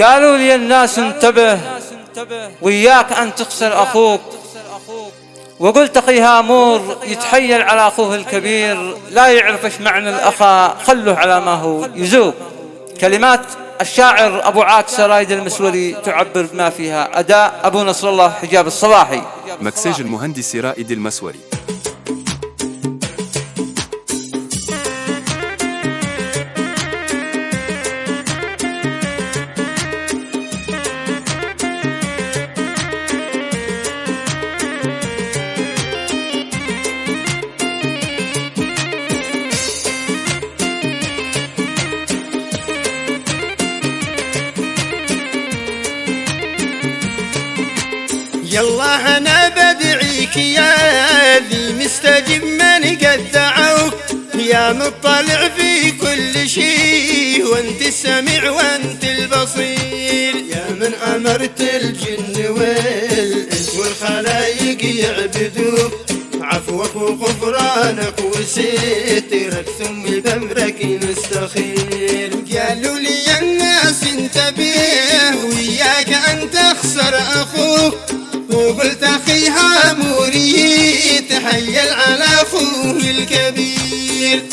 قالوا لي الناس انتبه وياك أن تخسر أخوك، وقلت أخي هامور يتحيل على أخوه الكبير، لا يعرف ايش معنى الأخا، خلوه على ما هو يذوق. كلمات الشاعر أبو عاكس رايد المسوري تعبر بما فيها. أداء أبو نصر الله حجاب الصباحي، مكساج المهندس رائد المسوري. يالله أنا بدعيك يا ذي مستجب من قد دعوك، يا مطلع في كل شيء وانت السميع وانت البصير، يا من أمرت الجن والإنس والخلايق يعبدوك، عفوك وغفرانك وسترك ثم بأمرك نستخير. قالوا لي الناس انتبه وياك أن تخسر أخوك، وقلت أخي هامور يتحيل على أخوه الكبير.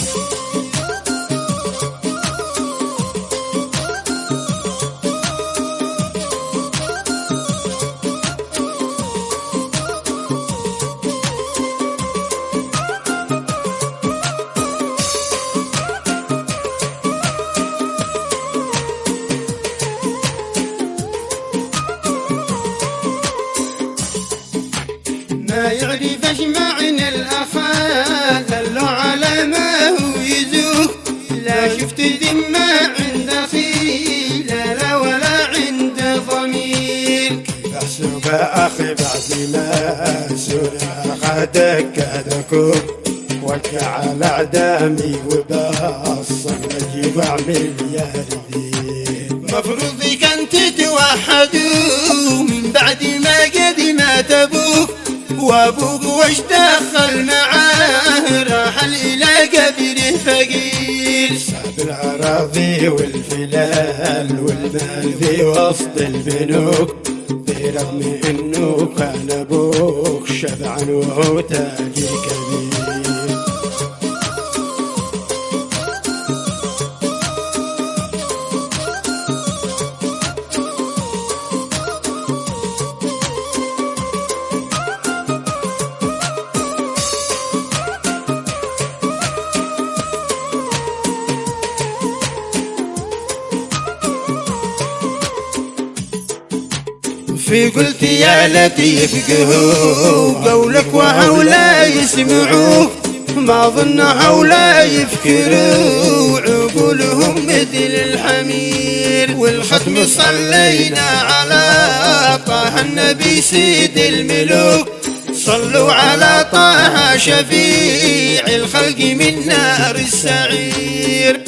ما يعرف ايش معنى الأخا دلوا على ما هو يزوق، لا شفت ذمة عند أخي لا ولا عند ضمير. كيف أحسب أخي بعد ما سرع خدك دكوك، وقع على عدامي وبصر أجيب أعمل يا رديد. مفروض كان تتوحدوا من بعد ما قد مات أبوك، وابوك وش دخل معاه راحل الى قبره فقير. ساب الاراضي والفلال والمال في وسط البنوك، برغم انه كان ابوك شبعان وهو تاجر كبير. في قلت يا لطيف قهو قولك وهولا يسمعوك، ما ظن هولا يفكروا عقولهم مثل الحمير. والختم صلينا على طه النبي سيد الملوك، صلوا على طه شفيع الخلق من نار السعير.